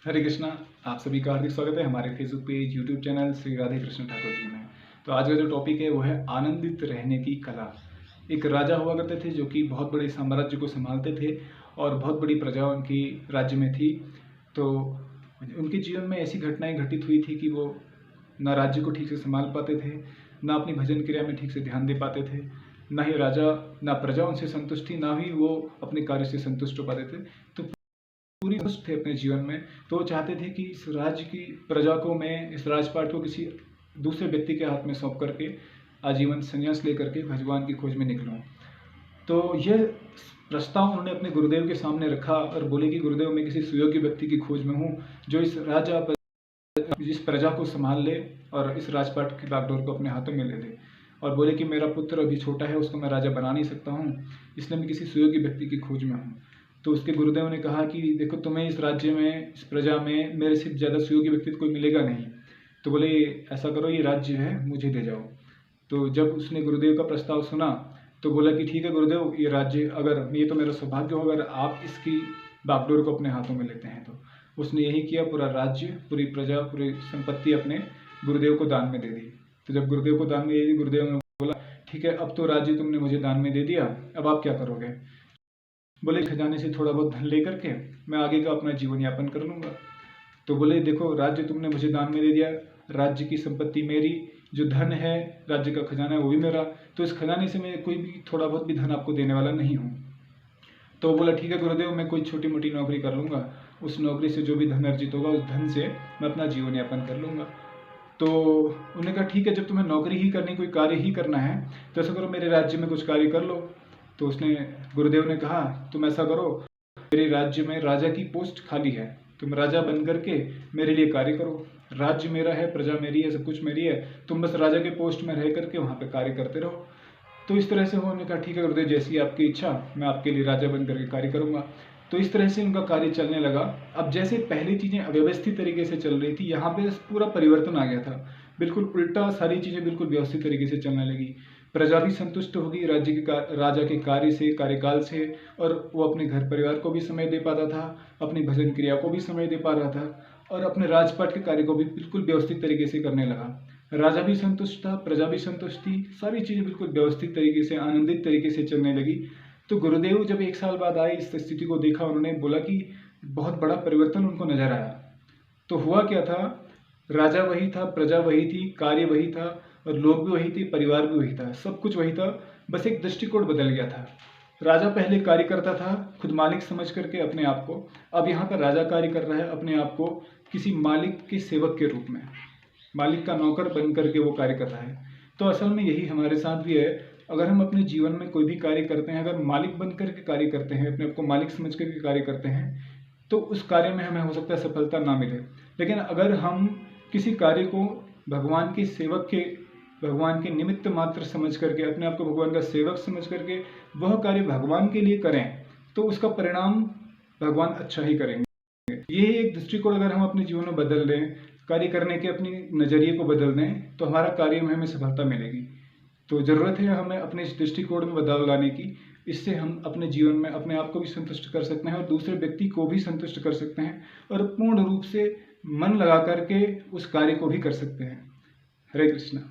हरे कृष्णा। आप सभी का हार्दिक स्वागत है हमारे Facebook page, YouTube channel Shri Radhe Krishna Thakur ji में। तो आज का जो टॉपिक है वो है आनंदित रहने की कला। एक राजा हुआ करते थे जो कि बहुत बड़े साम्राज्य को संभालते थे और बहुत बड़ी प्रजा उनकी राज्य में थी। तो उनके जीवन में ऐसी घटनाएं घटित हुई थी कि वो ना राज्य को ठीक से संभाल पाते थे, ना अपनी भजन क्रिया में ठीक से ध्यान दे पाते थे, ना ही राजा ना प्रजा उनसे संतुष्ट थी, ना ही वो अपने कार्य से संतुष्ट हो पाते थे। तो पूरी खुश थे अपने जीवन में। तो वो चाहते थे कि इस राज्य की प्रजा को मैं, इस राजपाट को किसी दूसरे व्यक्ति के हाथ में सौंप करके आजीवन संन्यास लेकर के भगवान की खोज में निकलूं। तो यह प्रस्ताव उन्होंने अपने गुरुदेव के सामने रखा और बोले कि गुरुदेव, मैं किसी सुयोग्य व्यक्ति की खोज में हूँ जो इस जिस प्रजा को संभाल ले और इस राजपाट की बागडोर को अपने हाथों में ले ले। और बोले कि मेरा पुत्र अभी छोटा है, उसको मैं राजा बना नहीं सकता हूँ, इसलिए मैं किसी सुयोग्य व्यक्ति की खोज में हूँ। तो उसके गुरुदेव ने कहा कि देखो, तुम्हें इस राज्य में, इस प्रजा में मेरे से ज़्यादा सुयोग्य व्यक्ति कोई मिलेगा नहीं। तो बोले ऐसा करो, ये राज्य है मुझे दे जाओ। तो जब उसने गुरुदेव का प्रस्ताव सुना तो बोला कि ठीक है गुरुदेव, ये राज्य, अगर ये तो मेरा सौभाग्य हो अगर आप इसकी बागडोर को अपने हाथों में लेते हैं। तो उसने यही किया, पूरा राज्य, पूरी प्रजा, पूरी संपत्ति अपने गुरुदेव को दान में दे दी। तो जब गुरुदेव को दान में दे दी, गुरुदेव ने बोला ठीक है, अब तो राज्य तुमने मुझे दान में दे दिया, अब आप क्या करोगे? बोले खजाने से थोड़ा बहुत धन लेकर के मैं आगे का अपना जीवन यापन कर लूँगा। तो बोले देखो, राज्य तुमने मुझे दान में दे दिया, राज्य की संपत्ति मेरी, जो धन है, राज्य का खजाना है वो भी मेरा, तो इस खजाने से मैं कोई भी थोड़ा बहुत भी धन आपको देने वाला नहीं हूँ। तो बोला ठीक है गुरुदेव, मैं कोई छोटी मोटी नौकरी कर लूँगा, उस नौकरी से जो भी धन अर्जित होगा उस धन से मैं अपना जीवन यापन कर लूँगा। तो उन्होंने कहा ठीक है, जब तुम्हें नौकरी ही करनी, कोई कार्य ही करना है तो ऐसा करो, मेरे राज्य में कुछ कार्य कर लो। तो उसने, गुरुदेव ने कहा तुम ऐसा करो, मेरे राज्य में राजा की पोस्ट खाली है, तुम राजा बन करके मेरे लिए कार्य करो। राज्य मेरा है, प्रजा मेरी है, सब कुछ मेरी है, तुम बस राजा के पोस्ट में रह करके वहाँ पे कार्य करते रहो। तो इस तरह से उन्होंने कहा ठीक है गुरुदेव, जैसी आपकी इच्छा, मैं आपके लिए राजा बन करके कार्य करूँगा। तो इस तरह से उनका कार्य चलने लगा। अब जैसे पहली चीज़ें अव्यवस्थित तरीके से चल रही थी, यहाँ पे पूरा परिवर्तन आ गया था, बिल्कुल उल्टा, सारी चीज़ें बिल्कुल व्यवस्थित तरीके से चलने लगी। प्रजा भी संतुष्ट होगी राज्य के राजा के कार्य से, कार्यकाल से, और वो अपने घर परिवार को भी समय दे पाता था, अपनी भजन क्रिया को भी समय दे पा रहा था, और अपने राजपाट के कार्य को भी बिल्कुल व्यवस्थित तरीके से करने लगा। राजा भी संतुष्ट था, प्रजा भी संतुष्ट थी, सारी चीज़ें बिल्कुल व्यवस्थित तरीके से, आनंदित तरीके से चलने लगी। तो गुरुदेव जब 1 साल बाद आए, इस स्थिति को देखा, उन्होंने बोला कि बहुत बड़ा परिवर्तन उनको नजर आया। तो हुआ क्या था, राजा वही था, प्रजा वही थी, कार्य वही था, और लोग भी वही थे, परिवार भी वही था, सब कुछ वही था, बस एक दृष्टिकोण बदल गया था। राजा पहले कार्य करता था खुद मालिक समझ करके अपने आप को, अब यहाँ पर राजा कार्य कर रहा है अपने आप को किसी मालिक के सेवक के रूप में, मालिक का नौकर बन करके वो कार्य कर रहा है। तो असल में यही हमारे साथ भी है। अगर हम अपने जीवन में कोई भी कार्य करते हैं, अगर मालिक बन करके कार्य करते हैं, अपने आप को मालिक समझ करके कार्य करते हैं, तो उस कार्य में हमें हो सकता है सफलता ना मिले। लेकिन अगर हम किसी कार्य को भगवान के सेवक के, भगवान के निमित्त मात्र समझ करके, अपने आप को भगवान का सेवक समझ करके वह कार्य भगवान के लिए करें, तो उसका परिणाम भगवान अच्छा ही करेंगे। ये एक दृष्टिकोण अगर हम अपने जीवन में बदल लें, कार्य करने के अपनी नज़रिए को बदल दें, तो हमारा कार्य में हमें सफलता मिलेगी। तो ज़रूरत है हमें अपने इस दृष्टिकोण में बदलाव लाने की। इससे हम अपने जीवन में अपने आप को भी संतुष्ट कर सकते हैं और दूसरे व्यक्ति को भी संतुष्ट कर सकते हैं, और पूर्ण रूप से मन लगा करके उस कार्य को भी कर सकते हैं। हरे कृष्णा।